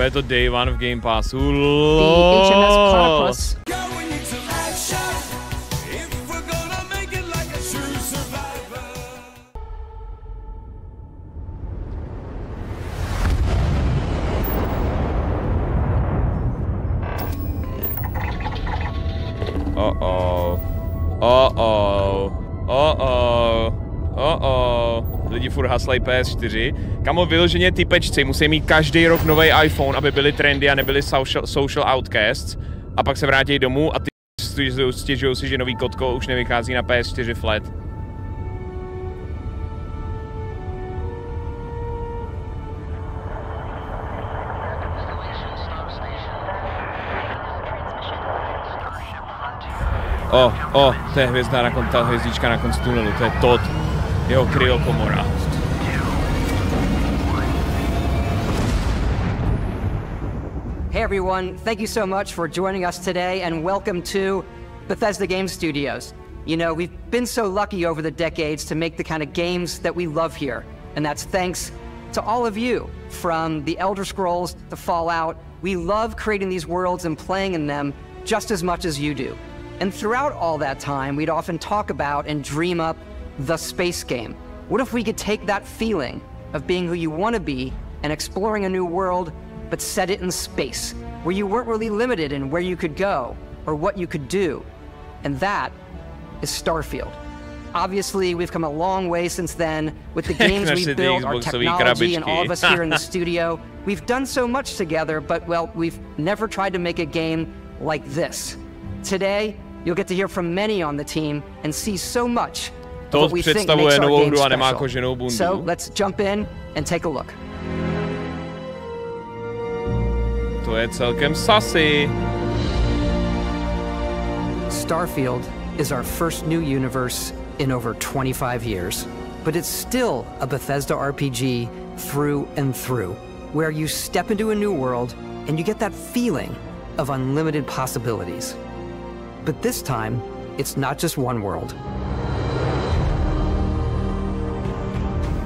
Bude to Day One v Game Passu. Lidi furt haslají PS4. Kamo, vyloženě typečci musí mít každý rok nový iPhone, aby byli trendy a nebyli social outcasts. A pak se vrátí domů a ty stěžují si, že nový kotko už nevychází na PS4 flat. To je hvězda ta hvězdička na konci tunelu, to je Todd, jeho kryokomora. Hey everyone, thank you so much for joining us today and welcome to Bethesda Game Studios. You know, we've been so lucky over the decades to make the kind of games that we love here, and that's thanks to all of you. From the Elder Scrolls to Fallout, we love creating these worlds and playing in them just as much as you do. And throughout all that time, we'd often talk about and dream up the space game. What if we could take that feeling of being who you want to be and exploring a new world, but set it in space, where you weren't really limited in where you could go or what you could do? And that is Starfield. Obviously, we've come a long way since then with the games we've built, our technology, and all of us here in the studio. We've done so much together, but, well, we've never tried to make a game like this. Today, you'll get to hear from many on the team and see so much of what we think makes our game special. So let's jump in and take a look. To je celkem sassy. Starfield is our first new universe in over 25 years, but it's still a Bethesda RPG through and through, where you step into a new world and you get that feeling of unlimited possibilities. But this time, it's not just one world.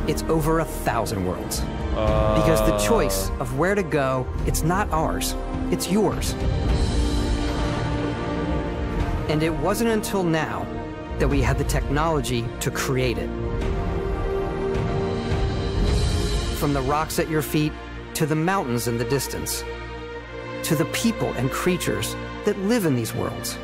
It's over 1,000 worlds. Because the choice of where to go, it's not ours, it's yours. And it wasn't until now that we had the technology to create it. From the rocks at your feet, to the mountains in the distance, to the people and creatures that live in these worlds.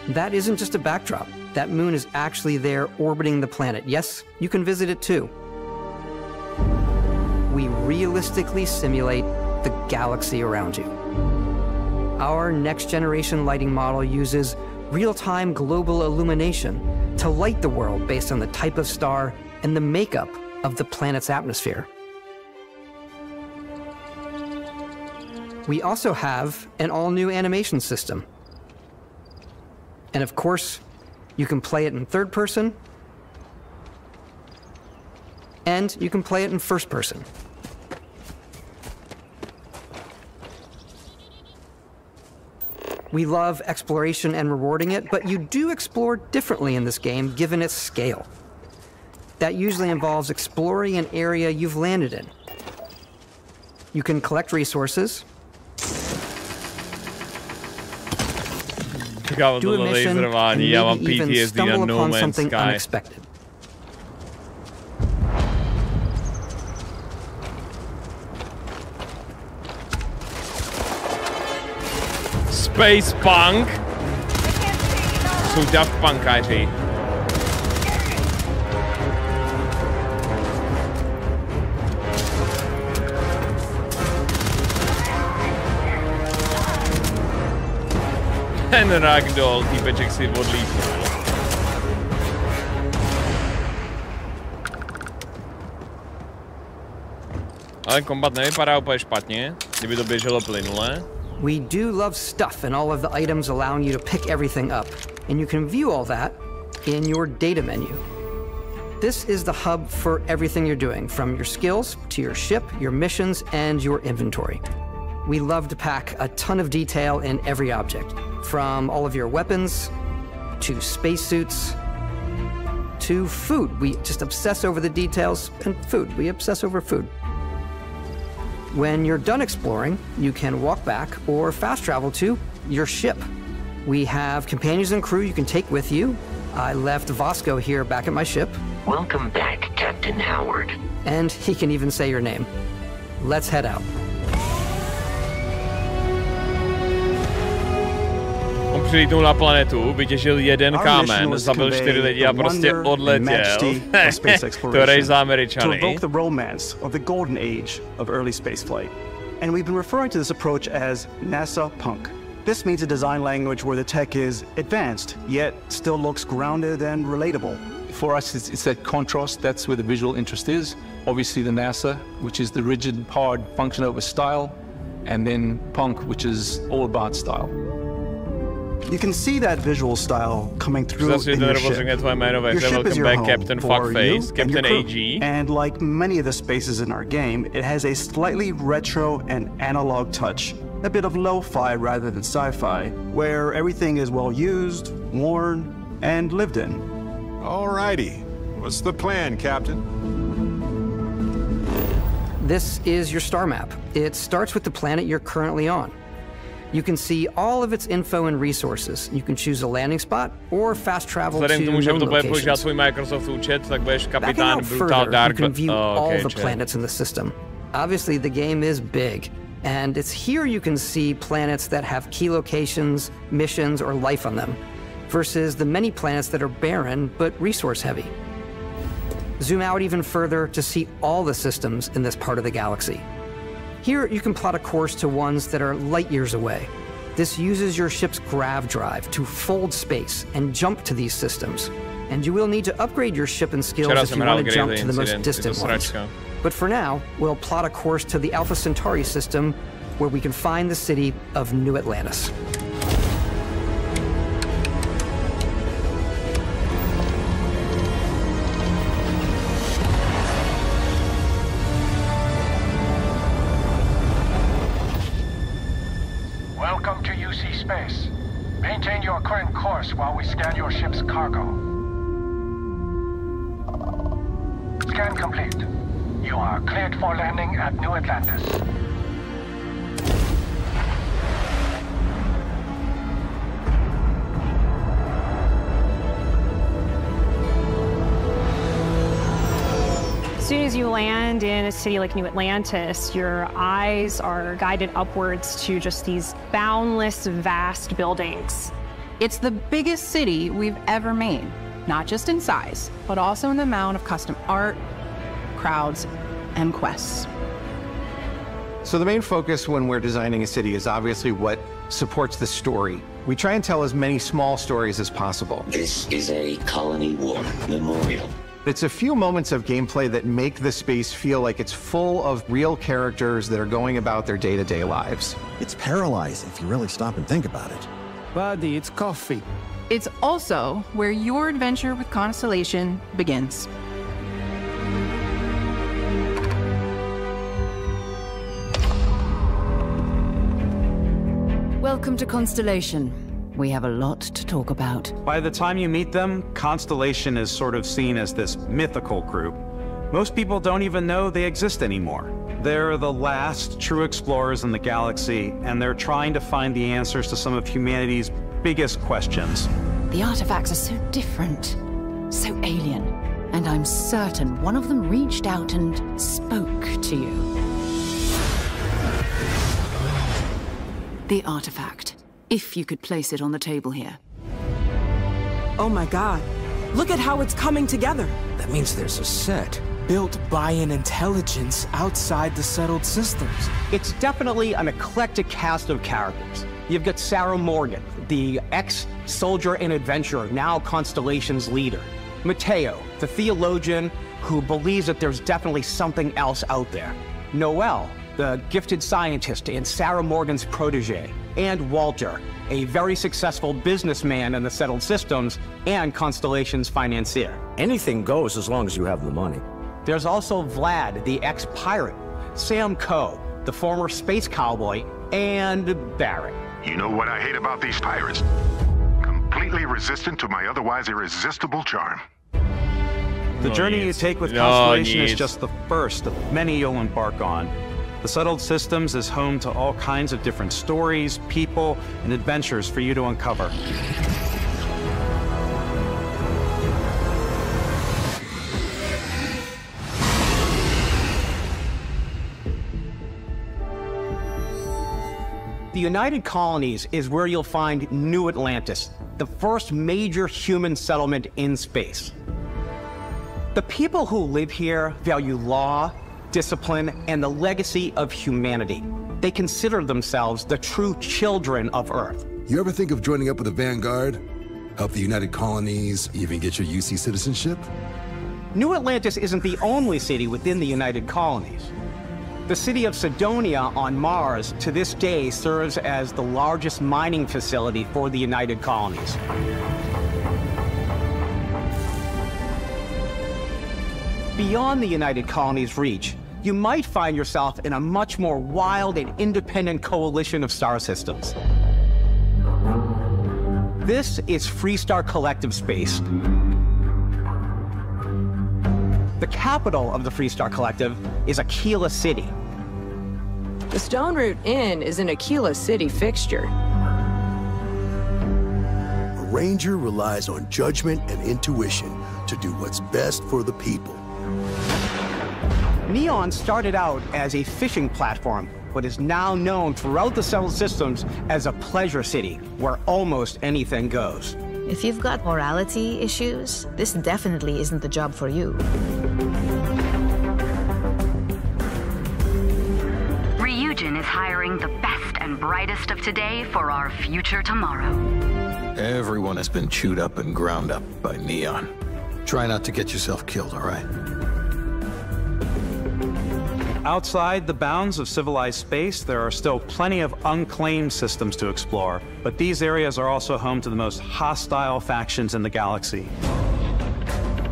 That isn't just a backdrop. That moon is actually there orbiting the planet. Yes, you can visit it too. We realistically simulate the galaxy around you. Our next-generation lighting model uses real-time global illumination to light the world based on the type of star and the makeup of the planet's atmosphere. We also have an all-new animation system. And of course, you can play it in third person, and you can play it in first person. We love exploration and rewarding it, but you do explore differently in this game given its scale. That usually involves exploring an area you've landed in. You can collect resources, do a mission, and maybe even stumble upon something unexpected. Space Punk? Jsou Daft Punkáři. Ten ragdoll, týpeček si odlítnul. Ale kombat nevypadá úplně špatně, kdyby to běželo plynule. We do love stuff and all of the items allowing you to pick everything up, and you can view all that in your data menu. This is the hub for everything you're doing, from your skills to your ship, your missions, and your inventory. We love to pack a ton of detail in every object, from all of your weapons, to spacesuits, to food. We just obsess over the details, and food. We obsess over food. When you're done exploring, you can walk back or fast travel to your ship. We have companions and crew you can take with you. I left Vasco here back at my ship. Welcome back, Captain Howard. And he can even say your name. Let's head out. On přilítnul na planetu, vytěžil jeden kámen, zabil 4 lidi a prostě odletěl. To hraj za Američany. To evoke the romance of the golden age of early spaceflight. And we've been referring to this approach as NASA Punk. This means a design language where the tech is advanced, yet still looks grounded and relatable. For us, it's that contrast, that's where the visual interest is. Obviously the NASA, which is the rigid, hard function over style, and then Punk, which is all about style. You can see that visual style coming through in your ship. Your ship is your home Captain for Fuckface, you Captain and your AG. crew. And like many of the spaces in our game, it has a slightly retro and analog touch. A bit of lo-fi rather than sci-fi, where everything is well used, worn, and lived in. Alrighty. What's the plan, Captain? This is your star map. It starts with the planet you're currently on. You can see all of its info and resources. You can choose a landing spot or fast travel to Vzhledem k tomu, že known to bude používat locations. svůj Microsoft účet, tak budeš Backing kapitán out Brutal further, Dark. you can view all okay, the planets in the system. Obviously, the game is big, and it's here you can see planets that have key locations, missions, or life on them, versus the many planets that are barren but resource-heavy. Zoom out even further to see all the systems in this part of the galaxy. Here, you can plot a course to ones that are light years away. This uses your ship's grav drive to fold space and jump to these systems. And you will need to upgrade your ship and skills if you want to jump to the most distant ones. But for now, we'll plot a course to the Alpha Centauri system, where we can find the city of New Atlantis. Welcome to UC Space. Maintain your current course while we scan your ship's cargo. Scan complete. You are cleared for landing at New Atlantis. As soon as you land in a city like New Atlantis, your eyes are guided upwards to just these boundless, vast buildings. It's the biggest city we've ever made, not just in size, but also in the amount of custom art, crowds, and quests. So the main focus when we're designing a city is obviously what supports the story. We try and tell as many small stories as possible. This is a Colony War memorial. It's a few moments of gameplay that make the space feel like it's full of real characters that are going about their day-to-day lives. It's paralyzing if you really stop and think about it. Buddy, it's coffee. It's also where your adventure with Constellation begins. Welcome to Constellation. We have a lot to talk about. By the time you meet them, Constellation is sort of seen as this mythical group. Most people don't even know they exist anymore. They're the last true explorers in the galaxy, and they're trying to find the answers to some of humanity's biggest questions. The artifacts are so different, so alien, and I'm certain one of them reached out and spoke to you. The artifact. If you could place it on the table here. Oh my god. Look at how it's coming together. That means there's a set built by an intelligence outside the settled systems. It's definitely an eclectic cast of characters. You've got Sarah Morgan, the ex-soldier and adventurer, now Constellation's leader. Mateo, the theologian who believes that there's definitely something else out there. Noel, the gifted scientist and Sarah Morgan's protege. And Walter, a very successful businessman in the settled systems and Constellation's financier. Anything goes as long as you have the money. There's also Vlad, the ex-pirate, Sam Coe, the former space cowboy, and Barrett. You know what I hate about these pirates? Completely resistant to my otherwise irresistible charm. The journey you take with Constellation is just the first of many you'll embark on. The settled systems is home to all kinds of different stories, people, and adventures for you to uncover. The United Colonies is where you'll find New Atlantis, the first major human settlement in space. The people who live here value law, discipline, and the legacy of humanity. They consider themselves the true children of Earth. You ever think of joining up with the Vanguard? Help the United Colonies, even get your UC citizenship? New Atlantis isn't the only city within the United Colonies. The city of Cydonia on Mars to this day serves as the largest mining facility for the United Colonies. Beyond the United Colonies' reach, you might find yourself in a much more wild and independent coalition of star systems. This is Freestar Collective Space. The capital of the Freestar Collective is Aquila City. The Stone Root Inn is an Aquila City fixture. A ranger relies on judgment and intuition to do what's best for the people. Neon started out as a fishing platform, but is now known throughout the settled systems as a pleasure city, where almost anything goes. If you've got morality issues, this definitely isn't the job for you. Ryujin is hiring the best and brightest of today for our future tomorrow. Everyone has been chewed up and ground up by Neon. Try not to get yourself killed, all right? Outside the bounds of civilized space, there are still plenty of unclaimed systems to explore, but these areas are also home to the most hostile factions in the galaxy.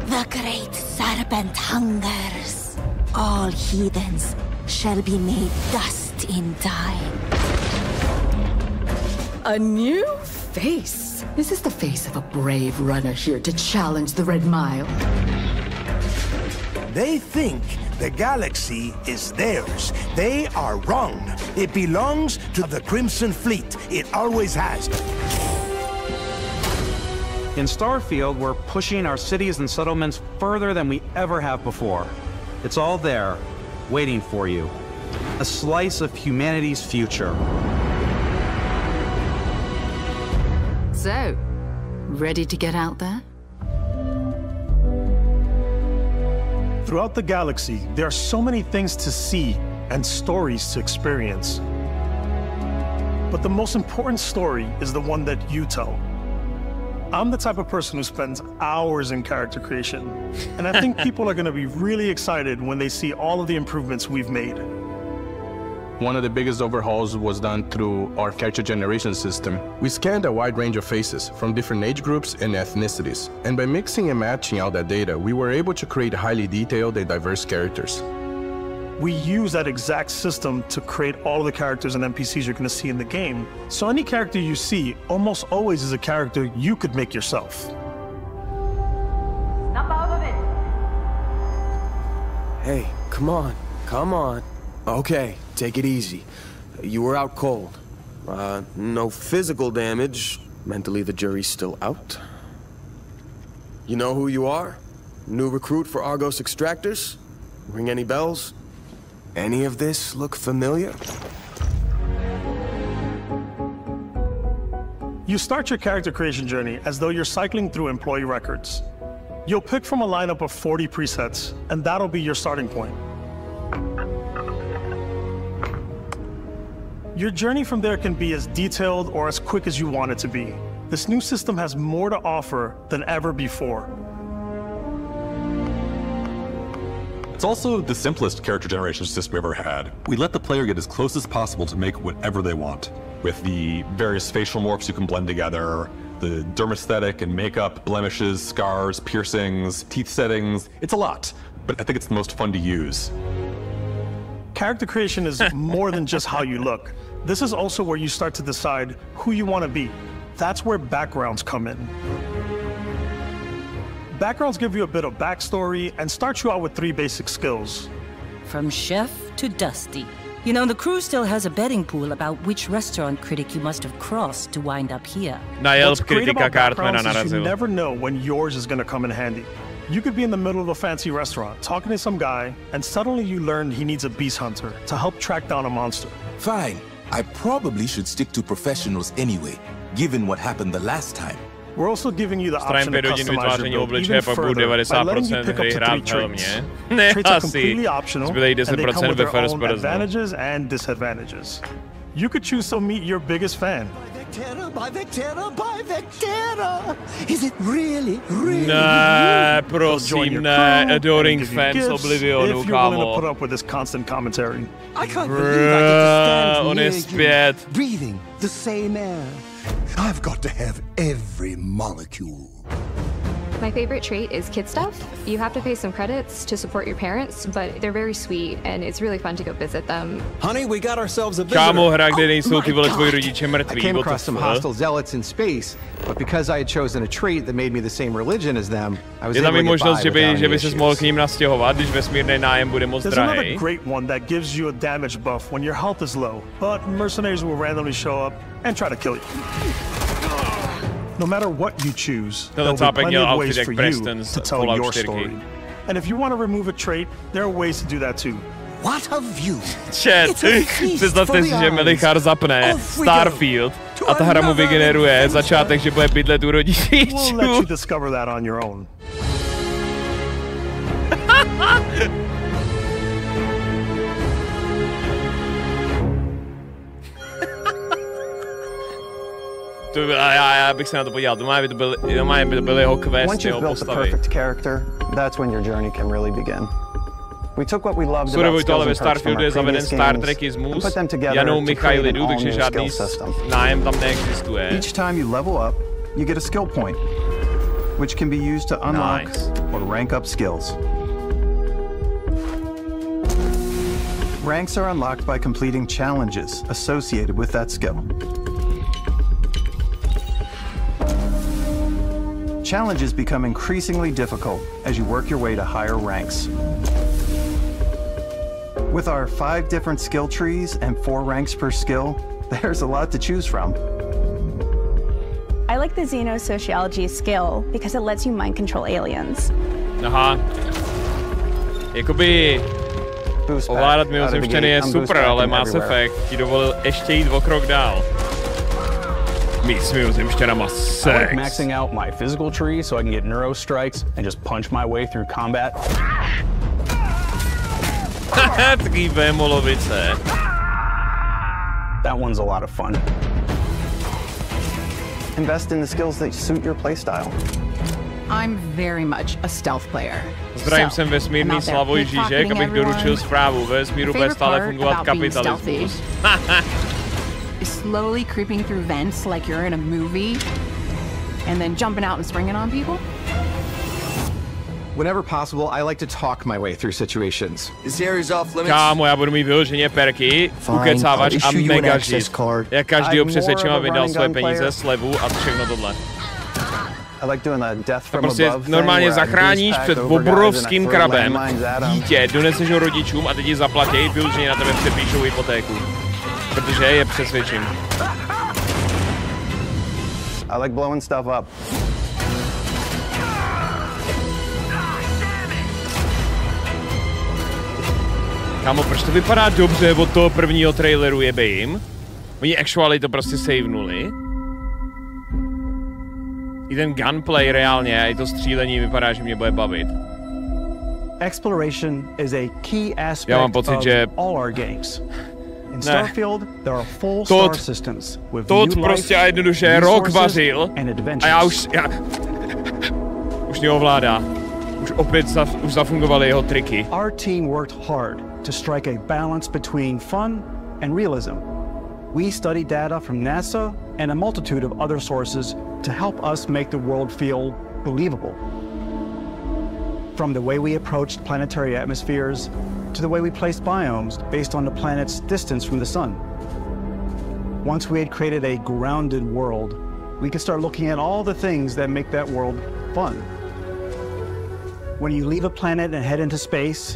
The great serpent hungers. All heathens shall be made dust in time. A new face. This is the face of a brave runner here to challenge the Red Mile. They think the galaxy is theirs. They are wrong. It belongs to the Crimson Fleet. It always has. In Starfield, we're pushing our cities and settlements further than we ever have before. It's all there, waiting for you. A slice of humanity's future. So, ready to get out there? Throughout the galaxy, there are so many things to see and stories to experience. But the most important story is the one that you tell. I'm the type of person who spends hours in character creation, and I think people are going to be really excited when they see all of the improvements we've made. One of the biggest overhauls was done through our character generation system. We scanned a wide range of faces from different age groups and ethnicities. And by mixing and matching all that data, we were able to create highly detailed and diverse characters. We use that exact system to create all of the characters and NPCs you're going to see in the game. So any character you see almost always is a character you could make yourself. Snap out of it! Hey, come on, come on. Okay, take it easy. You were out cold. No physical damage. Mentally, the jury's still out. You know who you are? New recruit for Argos Extractors? Ring any bells? Any of this look familiar? You start your character creation journey as though you're cycling through employee records. You'll pick from a lineup of 40 presets, and that'll be your starting point. Your journey from there can be as detailed or as quick as you want it to be. This new system has more to offer than ever before. It's also the simplest character generation system we ever had. We let the player get as close as possible to make whatever they want. With the various facial morphs you can blend together, the dermesthetic and makeup, blemishes, scars, piercings, teeth settings. It's a lot, but I think it's the most fun to use. Character creation is more than just how you look. This is also where you start to decide who you want to be. That's where backgrounds come in. Backgrounds give you a bit of backstory and start you out with 3 basic skills. From chef to dusty, You know, the crew still has a betting pool about which restaurant critic you must have crossed to wind up here. Najel kritika Cartmana You narazil. never know when yours is going to come in handy. You could be in the middle of a fancy restaurant, talking to some guy, and suddenly you learn he needs a beast hunter to help track down a monster. Fine. I probably should stick to professionals anyway, given what happened the last time. We're also giving you the Strajím option to 5 hodin customize vytváření your build obličeje, even pak budu further by letting you 90% pick up hry to 3 hrát v traits. helmě. Traits are Asi. completely optional, Zbylej and they 10% come with ve their first own person. advantages and disadvantages. You could choose to meet your biggest fan. By Vectera! Is it really? Ne, prosím, ne. Adoring fans Oblivionu, if you're willing to kámo. put up with this constant commentary. I can't believe I get to stand on near je zpět. you, breathing the same air. I've got to have every molecule. My favorite trait is kid stuff. You have to pay some credits to support your parents, but they're very sweet and it's really fun to go visit them. Honey, we got ourselves a visitor. Kámo, hra, kde nejsou ty vole tvoji rodiče I mrtví. came what the across some fuck? hostile zealots in space, but because I had chosen a trait that made me the same religion as them, I was Je able tam i to get možnost, by že without by any ses issues. mohl k ním nastěhovat, když vesmírný nájem bude moc There's another drahej. great one that gives you a damage buff when your health is low, but mercenaries will randomly show up and try to kill you. No matter what you choose, there will be cápek plenty měl of outfit ways jak for you Preston to z tell Fallout your 4. story. And if you want to remove a trait, there are ways to do that too. What a view! Chat, představte si, že Melichar zapne Starfield a ta hra mu vygeneruje začátek, že bude bydlet u We'll let rodičů. you discover that on your own. Já bych se na to podíval, to by to byl jeho quest, Once jeho you've built the postavy. perfect character, that's when your journey can really begin. We took what we loved Surovo about to ale skills ve and perks from Starfieldu je our zaveden previous Star games Trekismus, and put them together Janou to create an Michailidu, takže all-new žádný skill system. nájem tam neexistuje. Each time you level up, you get a skill point, which can be used to unlock or rank up skills. Ranks are unlocked by completing challenges associated with that skill. Challenges become increasingly difficult as you work your way to higher ranks. With our 5 different skill trees and 4 ranks per skill, there's a lot to choose from. I like the xenosociology skill because it lets you mind control aliens. Aha. Jakoby ovládat mimozemšťany je super, ale Mass Effect ti dovolil ještě jít o krok dál. Mít s mimozemšťanama I sex. like maxing out my physical tree so I can get neuro strikes and just punch my way through combat. Takový vémolovice. That one's a lot of fun. Invest in the skills that suit your playstyle. I'm very much a stealth player. Zdravím sem vesmírný Slavoj Žižek, abych doručil zprávu. Ve vesmíru bude stále fungovat kapitalismus. Slowly creeping through vents like you're in a movie, and then jumping out and springing on people? Whenever possible, I like to talk my way through situations. This area's off limits. Kámo, já budu mít vyloženě perky, ukecávač a megažit. Jak každýho přesvědčím, aby dal svoje peníze, slevu a všechno tohle. I like doing the death Tak from prostě above normálně thing where I zachráníš boost před back over guys obrovským and I throw krabem landmines at 'em. dítě, doneseš ho rodičům a teď ti zaplatí, vyloženě na tebe přepíšou hypotéku. Protože je přesvědčím. I like blowing stuff up. Kámo, proč to vypadá dobře od toho prvního traileru jebe jim? Oni actually to prostě savenuli. I ten gunplay reálně, i to střílení vypadá, že mě bude bavit. Exploration is a key aspect Já mám pocit, že of all our games. In Starfield, there are full Todd, star systems with Todd new prostě a life, jednoduše rok resources, vařil and adventures. a já už neovládá. Už opět už zafungovaly jeho triky. Our team worked hard to strike a balance between fun and realism. We studied data from NASA and a multitude of other sources to help us make the world feel believable. From the way we approached planetary atmospheres to the way we placed biomes based on the planet's distance from the sun. Once we had created a grounded world, we could start looking at all the things that make that world fun. When you leave a planet and head into space,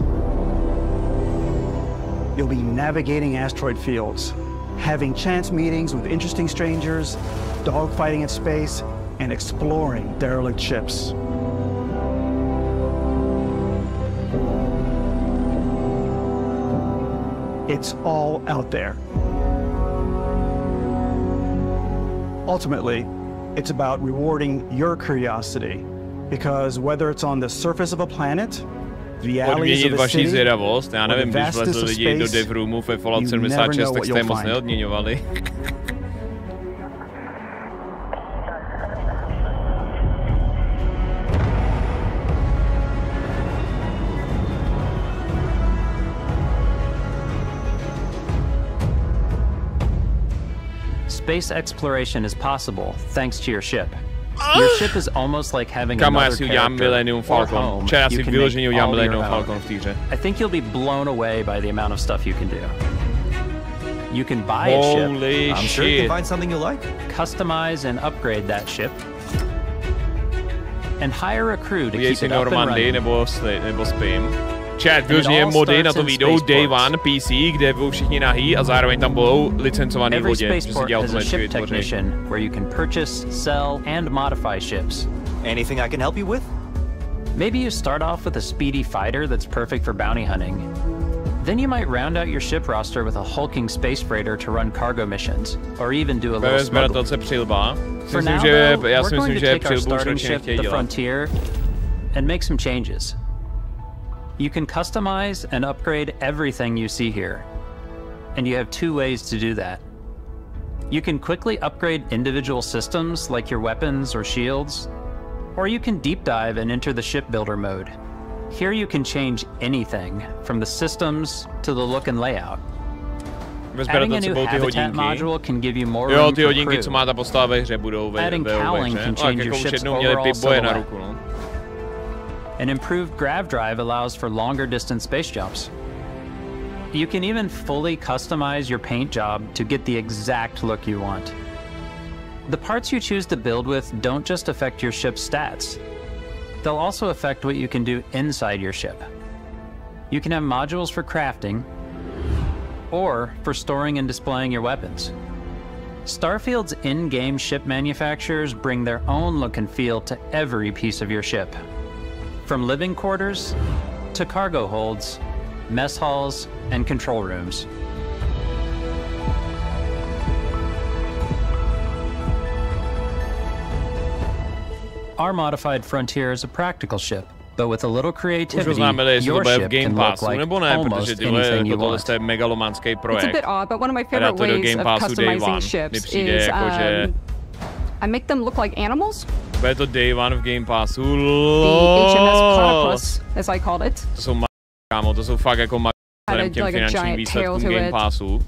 you'll be navigating asteroid fields, having chance meetings with interesting strangers, dogfighting in space, and exploring derelict ships. It's all out there. Ultimately, it's about rewarding your curiosity, because whether it's on the surface of a planet, the alleys of a city, zvědavost. Já nevím, když vlezli lidi do dev roomu ve Fallout 76, tak jste je moc neodměňovali. Space exploration is possible thanks to your ship. Your ship is almost like having another character or home you can make all your own. I think you'll be blown away by the amount of stuff you can do. You can buy a ship. I'm sure you can find something you like. Customize and upgrade that ship. And hire a crew to keep it up and running. Nebo spím. Chat, vyloženě mody na to výjdou Day One PC, kde budou všichni nahý a zároveň tam budou licencovaný lodě, že si dělal automaticky vytvoření. Where you can purchase, sell, and modify ships. Anything I can help you with? Maybe you start off with a speedy fighter that's perfect for bounty hunting. Then you might round out your ship roster with a hulking space freighter to run cargo missions, or even do a little smuggling. For now, though, we're going to take our starting ship, the Frontier, and make some changes. You can customize and upgrade everything you see here, and you have two ways to do that. You can quickly upgrade individual systems like your weapons or shields, or you can deep dive and enter the shipbuilder mode. Here you can change anything, from the systems to the look and layout. Adding a new habitat module can give you more room for crew. Adding cowling can change your ship's overall silhouette. An improved grav drive allows for longer distance space jumps. You can even fully customize your paint job to get the exact look you want. The parts you choose to build with don't just affect your ship's stats. They'll also affect what you can do inside your ship. You can have modules for crafting, or for storing and displaying your weapons. Starfield's in-game ship manufacturers bring their own look and feel to every piece of your ship. From living quarters to cargo holds, mess halls, and control rooms. Our modified Frontier is a practical ship, but with a little creativity, your ship can look like almost anything you want. It's a bit odd, but one of my favorite ways of customizing ships is I make them look like animals. Bude to Day One v Game Passu. The HMS Platypus, as I called it. To jsou fakt jako vzhledem těm finančním výsledkům Game Passu.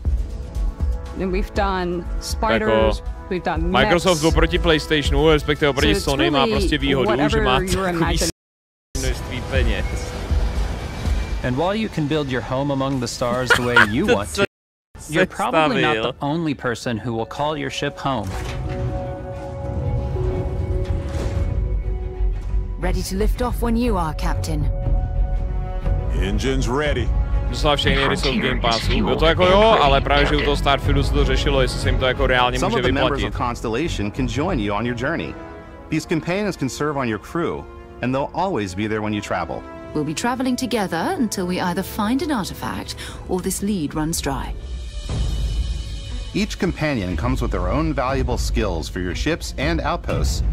And we've done spiders, we've done mechs. Microsoft oproti PlayStationu, respektive oproti Sony, má prostě výhodu, že má množství peněz. And while you can build your home among the stars the way you want to, you're probably not the only person who will call your ship home. Ready to lift off when you are, Captain. Engines ready. Doslova všechny hry jsou v Game Passu. Bylo to jako jo, ale právě že u toho Starfieldu se to řešilo, jestli se jim to jako reálně může vyplatit. Some of the members of Constellation can join you on your journey. These companions can serve on your crew, and they'll always be there when you travel. We'll be traveling together until we either find an artifact or this lead runs dry. Each companion comes with their own valuable skills for your ships and outposts,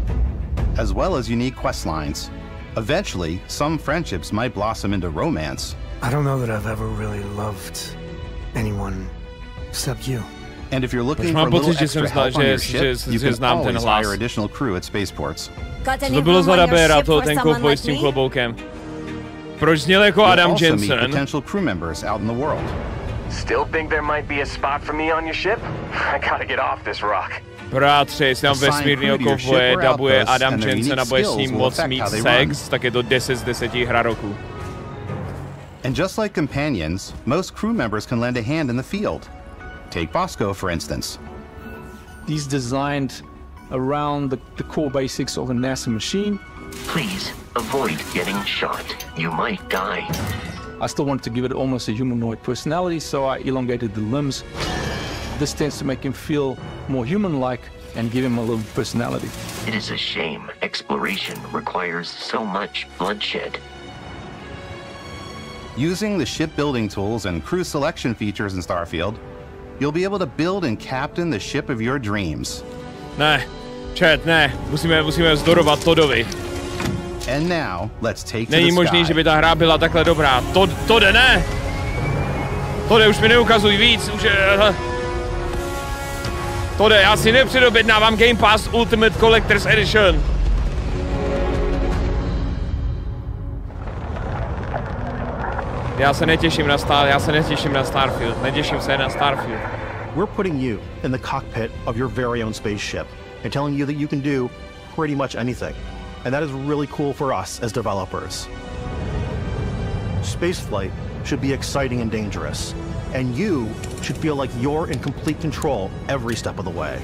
as well as unique quest lines. Eventually, some friendships might blossom into romance. I don't know that I've ever really loved anyone except you. And if you're looking for a little extra help on your ship, you can always hire additional crew at spaceports. Co to bylo za dabéra toho ten kovboj s tím kloboukem? Proč zněl jako Adam Jensen? Potential crew members out in the world. Still think there might be a spot for me on your ship? I gotta get off this rock. Bratře, jestli tam vesmírnýho kovboje dabuje Adam Jensen a bude s ním moc mít sex, tak je to 10 z 10 hra roku. And just like companions, most crew members can lend a hand in the field. Take Bosco, for instance. He's designed around the core basics of a NASA machine. Please avoid getting shot. You might die. I still wanted to give it almost a humanoid personality, so I elongated the limbs. This tends to make him feel more human-like and give him a little personality. It is a shame exploration requires so much bloodshed. Using the shipbuilding tools and crew selection features in Starfield, you'll be able to build and captain the ship of your dreams. Ne, chat, ne, musíme vzdorovat Todovi. And now, let's take to Není the možný, sky. že by ta hra byla takhle dobrá. Tode, ne! Tode, už mi neukazuj víc, už je... Tode, já si nepředobědnávám Game Pass Ultimate Collector's Edition. Já se netěším na Starfield. Netěším se na Starfield. We're putting you in the cockpit of your very own spaceship and telling you that you can do pretty much anything. And that is really cool for us as developers. Spaceflight should be exciting and dangerous, and you should feel like you're in complete control every step of the way.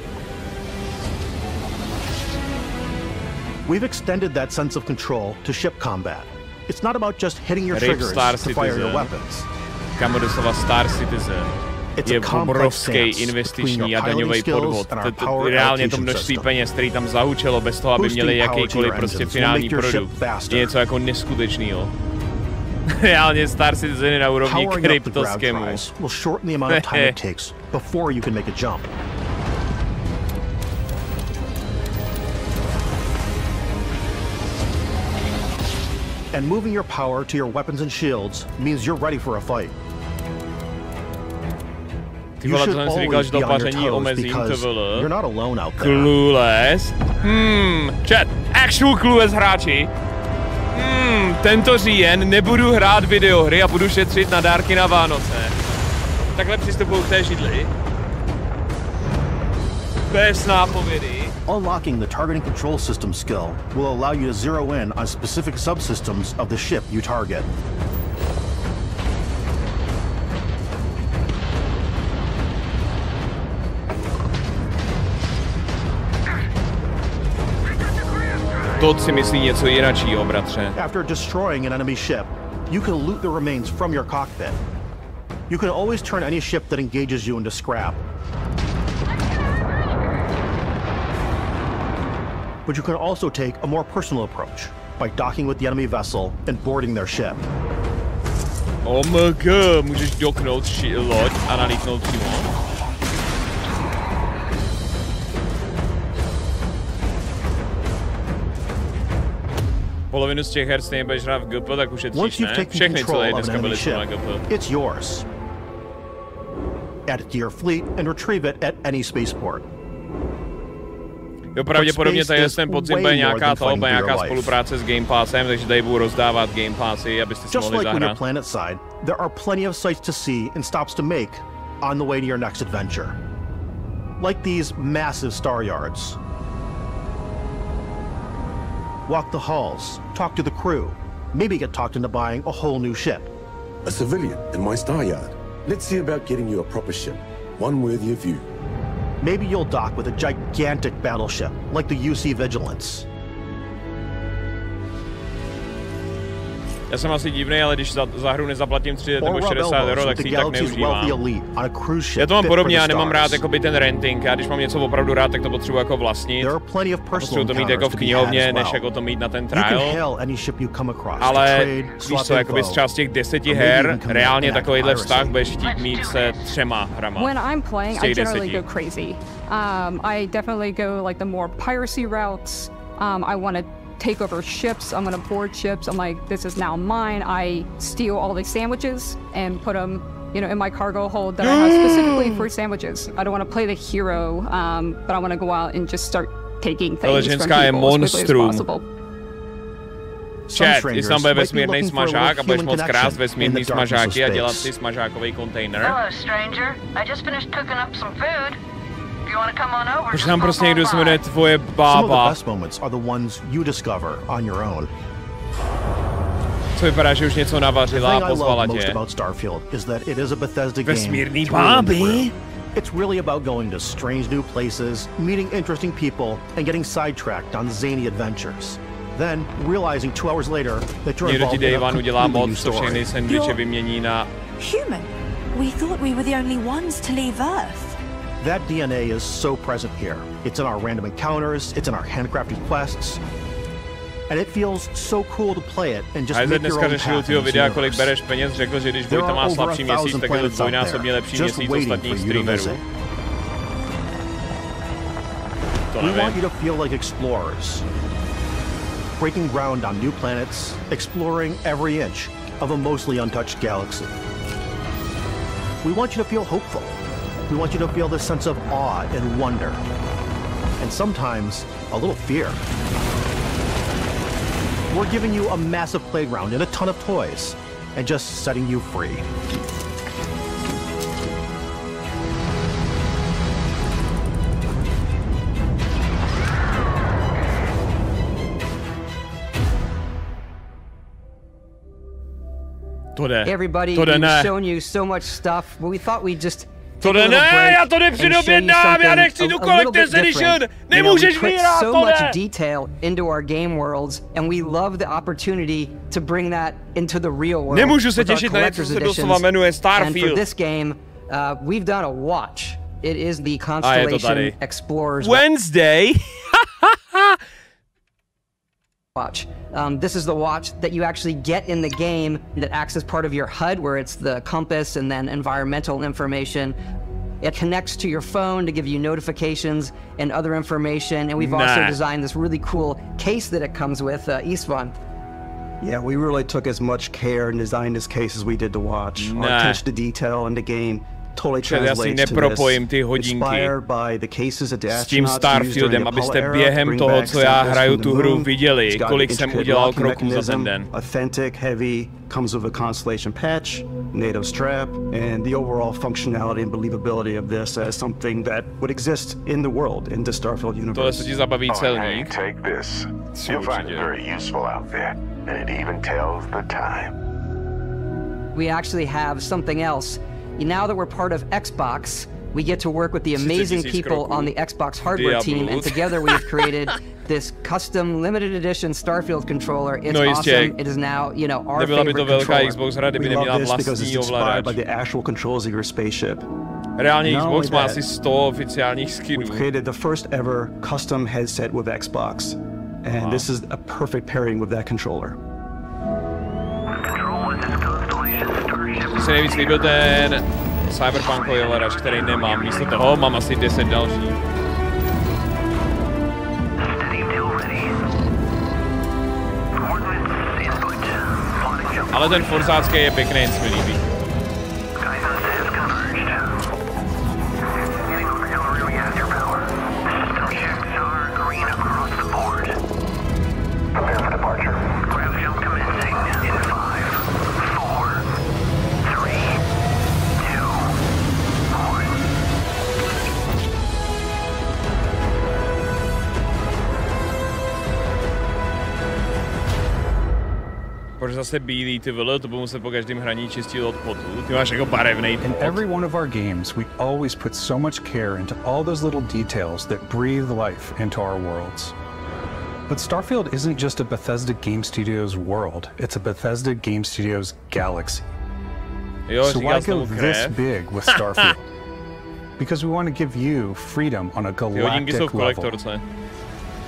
We've extended that sense of control to ship combat. It's not about just hitting your triggers to fire your weapons. Kamu doslova Star Citizen je obrovský investiční a daňový podvod. Reálně to množství peněz, který tam zahučelo bez toho, aby měli jakýkoliv prostě finální produkt, je něco jako neskutečného. Reálně Star Citizen je na úrovni kryptoskemu. And moving your power to your weapons and shields means you're ready for a fight. Ty vole, to jsem si říkal, že to paření omezím, to bylo. You're not alone out there. Clueless. Chat, actual clueless hráči. Tento říjen nebudu hrát videohry a budu šetřit na dárky na Vánoce. Takhle přistupuju k té židli. Bez nápovědy. Unlocking the targeting control system skill will allow you to zero in on specific subsystems of the ship you target. To si myslí něco jinačího, bratře. After destroying an enemy ship, you can loot the remains from your cockpit. You can always turn any ship that engages you into scrap. But you can also take a more personal approach by docking with the enemy vessel and boarding their ship. OMG, můžeš doknout loď a nalítnout přímo. Polovinu z těch her stejně budeš hrát v GP, tak ušetříš, ne? Všechny celé dneska byly na GP. It's yours. Add it to your fleet and retrieve it at any spaceport. Jo, pravděpodobně tady ten podzim bude nějaká spolupráce s Game Passem, takže tady budu rozdávat Game Passy, abyste si mohli zahrát. Just like when you're planet side, there are plenty of sights to see and stops to make on the way to your next adventure. Like these massive star yards. Walk the halls, talk to the crew, maybe get talked into buying a whole new ship. A civilian in my star yard. Let's see about getting you a proper ship, one worthy of you. Maybe you'll dock with a gigantic battleship, like the UC Vigilance. Já jsem asi divný, ale když za hru nezaplatím 30 nebo 60 euro, tak si ji tak neužívám. Já to mám podobně, já nemám rád jakoby ten renting, já když mám něco opravdu rád, tak to potřebuji jako vlastnit. Potřebuji to mít jako v knihovně, než jako to mít na ten trial. Ale víš co, jakoby třeba z těch 10 her, reálně takovýhle vztah budeš chtít mít se 3 hrama. When I'm playing, I generally go crazy. I definitely go like the more piracy routes. I want to take over ships, I'm gonna board ships, I'm like, this is now mine. I steal all these sandwiches and put them, you know, in my cargo hold that I have specifically for sandwiches. I don't want to play the hero, but I want to go out and just start taking things from people as quickly as possible. Chat, jestli tam bude vesmírnej smažák a budeš moc krást vesmírný smažáky a dělat si smažákový kontejner. Hello, stranger. I just finished cooking up some food. Protože tam prostě někdo se jmenuje tvoje bába. Co vypadá, že už něco navařila a pozvala tě. Vesmírný báby? It's really about going to strange new places, meeting interesting people, and getting sidetracked on zany adventures. Then, realizing 2 hours later that you're Někdo ti involved in a Dejvan udělá completely mod, new co všechny story. sendviče vymění na... Human? We thought we were the only ones to leave Earth. That DNA is so present here. It's in our random encounters, it's in our handcrafted quests, and it feels so cool to play it and just make your own path in this videa, universe. kolik bereš peněz, řekl, že když Vojta má slabší měsíc, tak je to dvojnásobně lepší měsíc ostatních streamerů. We want you to feel like explorers, breaking ground on new planets, exploring every inch of a mostly untouched galaxy. We want you to feel hopeful. We want you to feel this sense of awe and wonder, and sometimes a little fear. We're giving you a massive playground and a ton of toys, and just setting you free. Everybody, we've shown you so much stuff, but we thought we'd just To ne, já to nepředobědnám, já nechci tu Collector's Edition, nemůžeš vyhrát, so much detail into our game worlds, and we love the opportunity to bring that into the real world. Nemůžu se těšit na něco, co se doslova jmenuje Starfield. And for this game, we've done a watch. It is the Constellation Explorers Wednesday. watch. This is the watch that you actually get in the game that acts as part of your HUD, where it's the compass and then environmental information. It connects to your phone to give you notifications and other information. And we've also designed this really cool case that it comes with, Istvan. Yeah, we really took as much care and designed this case as we did the watch. Our attention to detail in the game totally translates to this. Inspired by the cases that the s tím Starfieldem, abyste během toho, co já hraju tu hru, viděli, kolik jsem udělal kroků za ten den. Authentic, heavy, comes with a Constellation patch, NATO strap, and the overall functionality and believability of this as something that would exist in the world, in the Starfield universe. Tohle se ti zabaví celník. Take this. You'll find it very useful out there, and it even tells the time. We actually have something else. Now that we're part of Xbox, we get to work with the amazing people on the Xbox hardware team, and together we have created this custom limited edition Starfield controller. It's awesome. It is now, you know, our favorite controller. Xbox hra, we love this because it's inspired by the actual controls of your spaceship. Reálně Xbox má asi 100 oficiálních skinů. We've created the first ever custom headset with Xbox, and this is a perfect pairing with that controller. Mně se nejvíc líbil ten cyberpunkový ovladač, který nemám. Místo toho mám asi 10 další. Ale ten forzácký je pěkný, jen se mi líbí. Proč zase bílý, ty vole, to budu muset po každém hraní čistit od potu. Ty máš jako barevnej pot. In every one of our games, we always put so much care into all those little details that breathe life into our worlds. But Starfield isn't just a Bethesda Game Studios world, it's a Bethesda Game Studios galaxy. So why go this big with Starfield? Because we want to give you freedom on a galactic level.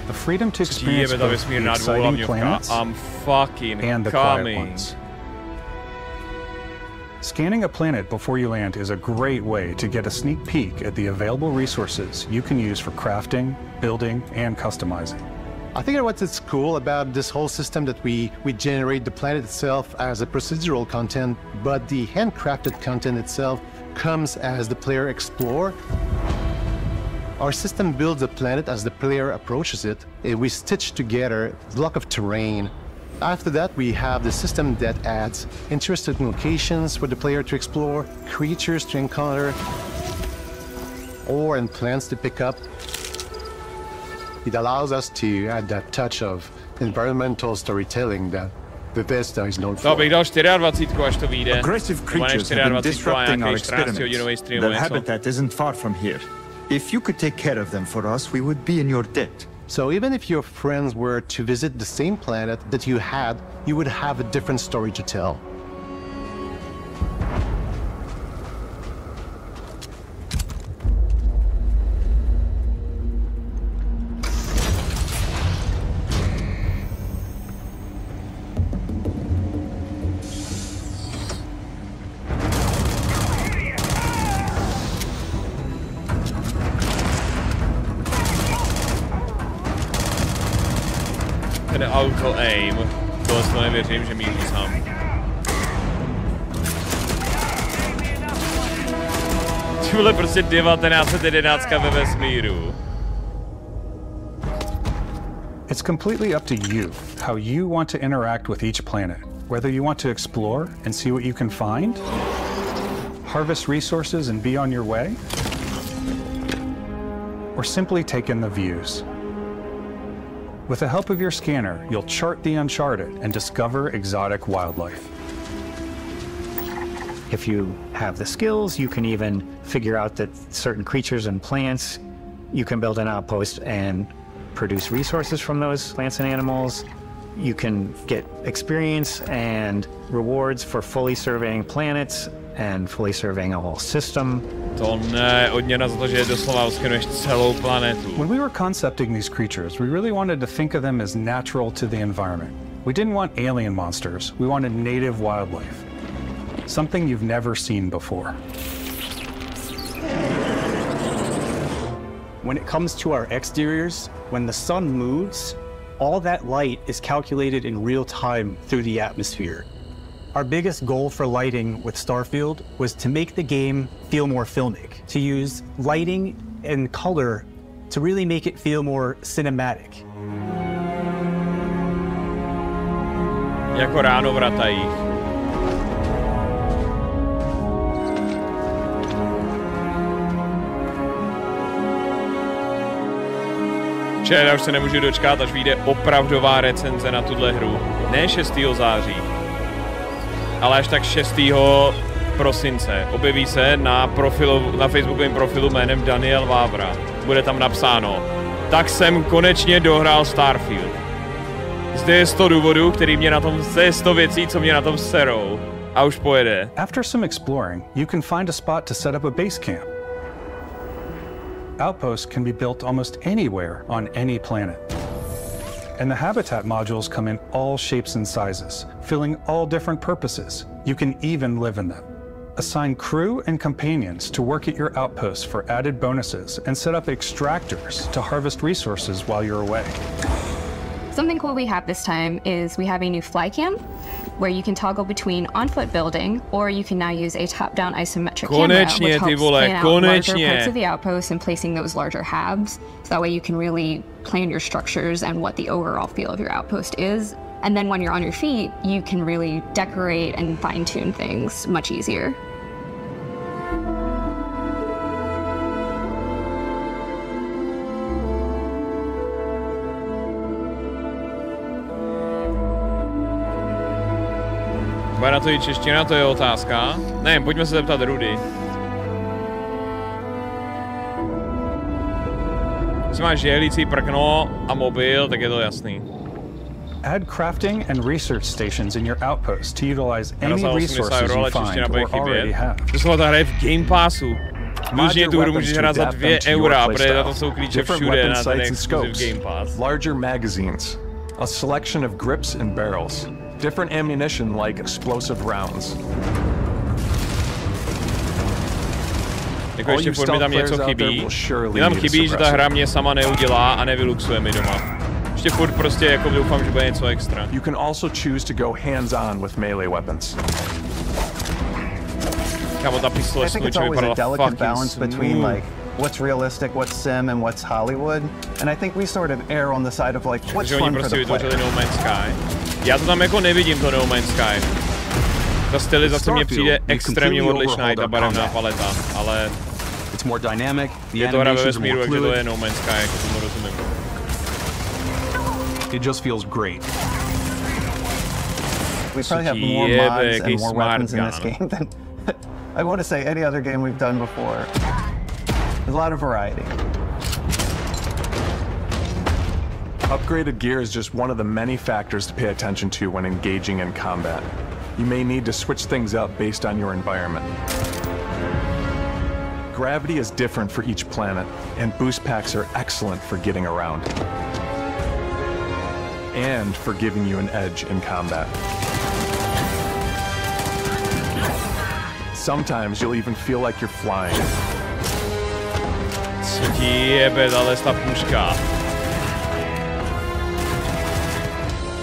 The freedom to experience both the exciting planets and the quiet ones. Scanning a planet before you land is a great way to get a sneak peek at the available resources you can use for crafting, building, and customizing. I think what's cool about this whole system that we generate the planet itself as a procedural content, but the handcrafted content itself comes as the player explore. Our system builds a planet as the player approaches it. We stitch together a block of terrain. After that, we have the system that adds interesting locations for the player to explore, creatures to encounter, ore and plants to pick up. It allows us to add that touch of environmental storytelling that Bethesda is known for. Bych dal 24, až to vyjde. Aggressive creatures have been disrupting our experiments. Their habitat isn't far from here. If you could take care of them for us, we would be in your debt. So even if your friends were to visit the same planet that you had, you would have a different story to tell. Auto-aim. To nevěřím, že míří sám. Ty vole, prostě 1911 ve vesmíru. It's completely up to you how you want to interact with each planet. Whether you want to explore and see what you can find, harvest resources and be on your way, or simply take in the views. With the help of your scanner, you'll chart the uncharted and discover exotic wildlife. If you have the skills, you can even figure out that certain creatures and plants, you can build an outpost and produce resources from those plants and animals. You can get experience and rewards for fully surveying planets and fully surveying a whole system. To ne, odměna za to, že doslova oskenuješ celou planetu. When we were concepting these creatures, we really wanted to think of them as natural to the environment. We didn't want alien monsters, we wanted native wildlife. Something you've never seen before. When it comes to our exteriors, when the sun moves, all that light is calculated in real time through the atmosphere. Our biggest goal for lighting with Starfield was to make the game feel more filmic, to use lighting and color to really make it feel more cinematic. Jako ráno v ratajích. Já už se nemůžu dočkat, až vyjde opravdová recenze na tuhle hru. Ne 6. září, ale až tak 6. prosince. Objeví se na facebookovém profilu jménem Daniel Vávra. Bude tam napsáno: tak jsem konečně dohrál Starfield. Zde je 100 důvodů, který mě na tom, zde je 100 věcí, co mě na tom serou. A už pojede. After some exploring, you can find a spot to set up a base camp. Outposts can be built almost anywhere on any planet. And the habitat modules come in all shapes and sizes, filling all different purposes. You can even live in them. Assign crew and companions to work at your outposts for added bonuses and set up extractors to harvest resources while you're away. Something cool we have this time is we have a new fly cam where you can toggle between on-foot building, or you can now use a top-down isometric camera, which helps plan out larger parts of the outpost and placing those larger halves. So that way you can really plan your structures and what the overall feel of your outpost is. And then when you're on your feet, you can really decorate and fine-tune things much easier. Bude na to i čeština, to je otázka. Ne, pojďme se zeptat Rudy. Když máš žehlící prkno a mobil, tak je to jasný. Add crafting and research stations in your outpost to utilize any resources you find or already have. Doslova ta hra je v Game Passu. Využitě tu hru můžeš hrát za 2 eura, protože na to jsou klíče všude na ten exclusive Game Pass. Larger magazines, a selection of grips and barrels. Different ammunition like explosive rounds. Jako ještě furt mi tam něco chybí. Mě tam chybí, že ta hra mě sama neudělá a nevyluxuje mi doma. Ještě furt prostě jako doufám, že bude něco extra. You can also choose to go hands-on with melee weapons. Kámo, ta pistole sluče vypadala fucking smooth. What's realistic, what's sim, and what's Hollywood. And I think we sort of err on the side of like, what's fun for the player. No Man's Sky. Já to tam jako nevidím, to No Man's Sky. Ta stylizace mně přijde extrémně odlišná, i ta barevná paleta, ale je to hra ve vesmíru, takže to je No Man's Sky, jako tomu rozumím. It just feels great. We probably have more mods and more weapons in this game than I want to say any other game we've done before. There's a lot of variety. Upgraded gear is just one of the many factors to pay attention to when engaging in combat. You may need to switch things up based on your environment. Gravity is different for each planet, and boost packs are excellent for getting around. And for giving you an edge in combat. Sometimes you'll even feel like you're flying. Co ti jebe, ale ta puška.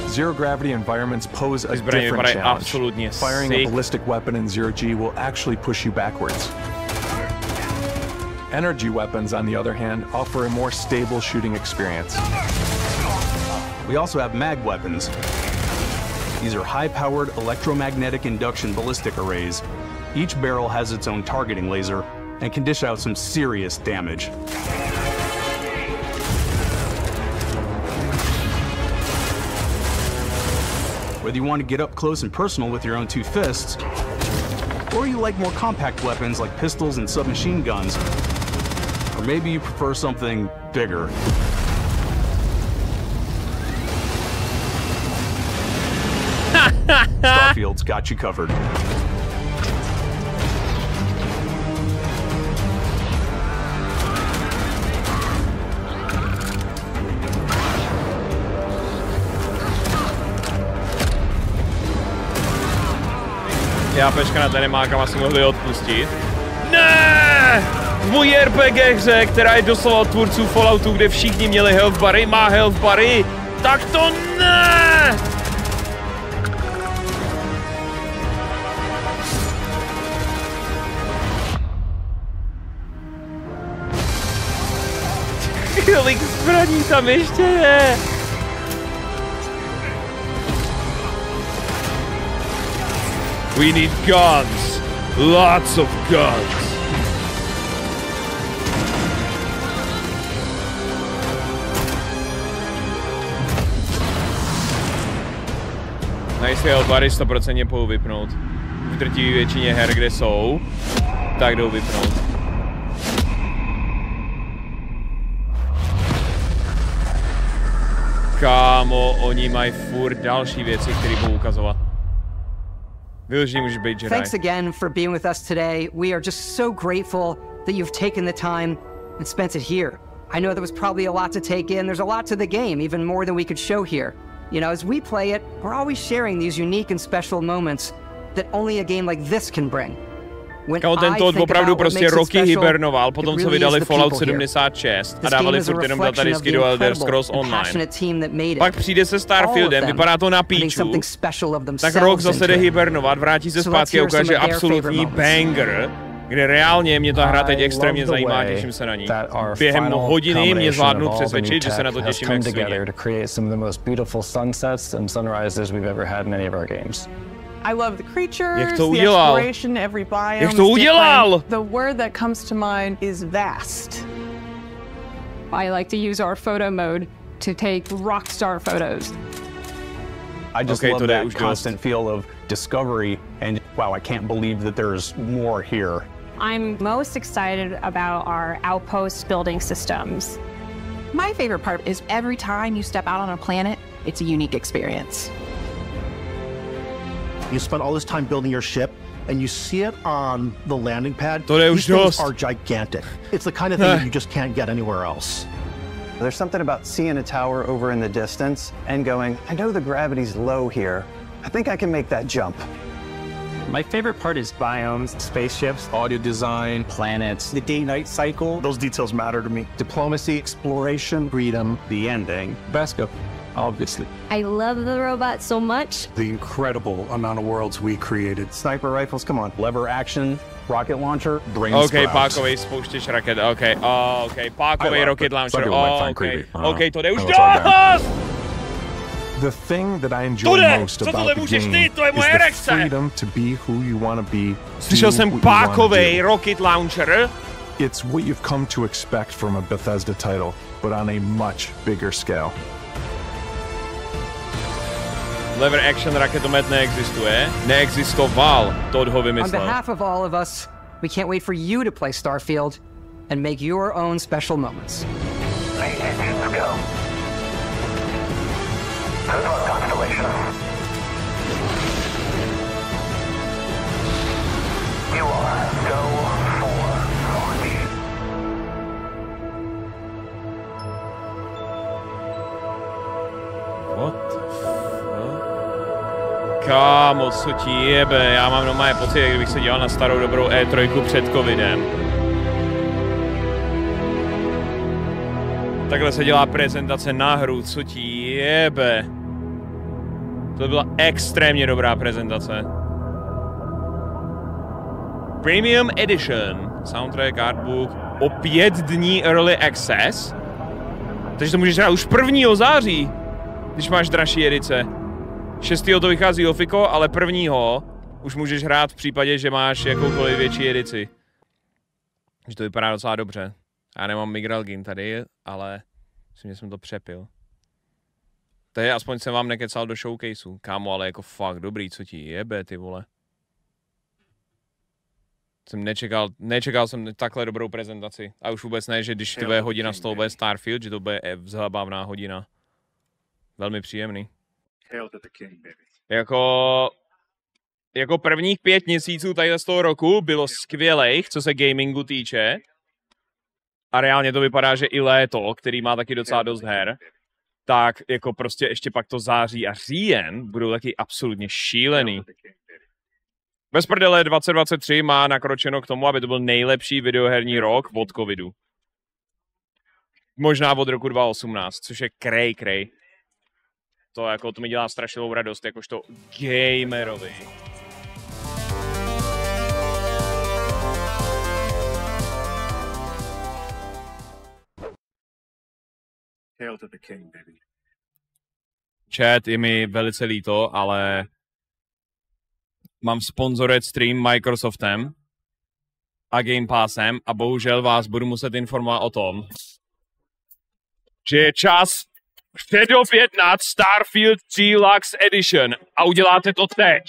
Zero gravity environments pose a different challenge. Firing a ballistic weapon in zero G will actually push you backwards. Energy weapons, on the other hand, offer a more stable shooting experience. We also have mag weapons. These are high-powered electromagnetic induction ballistic arrays. Each barrel has its own targeting laser and can dish out some serious damage. Whether you want to get up close and personal with your own two fists, or you like more compact weapons like pistols and submachine guns, or maybe you prefer something bigger. Starfield's got you covered. Já pečka na ten nemá, kam asi mohli odpustit. Ne! Můj RPG hře, která je doslova od tvůrců Falloutu, kde všichni měli health bary, má health bary. Tak to ne! Kolik zbraní tam ještě je? We need guns. Lots of guns. Nice bary 100% půjdu vypnout. V drtivé většině her, kde jsou, tak jdou vypnout. Kámo, oni mají furt další věci, které budou ukazovat. Thanks again for being with us today. We are just so grateful that you've taken the time and spent it here. I know there was probably a lot to take in. There's a lot to the game, even more than we could show here. You know, as we play it, we're always sharing these unique and special moments that only a game like this can bring. Kámo, ten Todd opravdu prostě roky hibernoval po tom, co vydali Fallout 76 a dávali furt jenom datadisky do Elder Scrolls Online. Pak přijde se Starfieldem, vypadá to na píču, tak rok zase jde hibernovat, vrátí se zpátky a ukáže absolutní banger, kde reálně mě ta hra teď extrémně zajímá, těším se na ní. Během hodiny mě zvládnu přesvědčit, že se na to těším jak svině. I love the creatures, the exploration, every biome is different. The word that comes to mind is vast. I like to use our photo mode to take rockstar photos. I just love that constant feel of discovery and wow, I can't believe that there's more here. I'm most excited about our outpost building systems. My favorite part is every time you step out on a planet, it's a unique experience. You spend all this time building your ship, and you see it on the landing pad. These things are gigantic. It's the kind of thing that you just can't get anywhere else. There's something about seeing a tower over in the distance and going, I know the gravity's low here. I think I can make that jump. My favorite part is biomes, spaceships, audio design, planets, the day-night cycle. Those details matter to me. Diplomacy, exploration, freedom, the ending. Basco. Obviously. I love the robot so much. The incredible amount of worlds we created. Sniper rifles, come on. Lever action, rocket launcher, brain okay, pákovej spouštěč raket, okay, pákovej rocket launcher, okay, to jde už dost! The thing that I enjoy most about the game is the freedom to be who you want to be. Slyšel jsem pákovej rocket launcher. It's what you've come to expect from a Bethesda title, but on a much bigger scale. Lever action raketomet neexistuje. Neexistoval. Todd ho vymyslel. On behalf of all of us, we can't wait for you to play Starfield and make your own special moments. Let's go. Kámo, co ti jebe, já mám normálně pocit, jak kdybych se dělal na starou dobrou E3 před covidem. Takhle se dělá prezentace na hru, co ti jebe. To byla extrémně dobrá prezentace. Premium Edition, soundtrack, artbook, o 5 dní Early Access. Takže to můžeš hrát už 1. září, když máš dražší edice. 6. to vychází ofiko, ale 1. už můžeš hrát v případě, že máš jakoukoliv větší edici. Takže to vypadá docela dobře. Já nemám Migralgin tady, ale myslím, že jsem to přepil. To je, aspoň jsem vám nekecal do showcaseu. Kámo, ale jako fakt dobrý, co ti jebe, ty vole. Jsem nečekal jsem takhle dobrou prezentaci. A už vůbec ne, že když to bude hodina z toho bude Starfield, že to bude vzhlabávná hodina. Velmi příjemný. Jako prvních 5 měsíců tady z toho roku bylo skvělejch, co se gamingu týče. A reálně to vypadá, že i léto, který má taky docela dost her, tak jako prostě ještě pak to září a říjen budou taky absolutně šílený. Bez prdele 2023 má nakročeno k tomu, aby to byl nejlepší videoherní rok od covidu. Možná od roku 2018, což je krej. To mi dělá strašnou radost, jakožto gamerovi. Chat, je mi velice líto, ale mám sponsored stream Microsoftem a Game Passem a bohužel vás budu muset informovat o tom, že je čas předobjednat Starfield Deluxe Edition a uděláte to teď.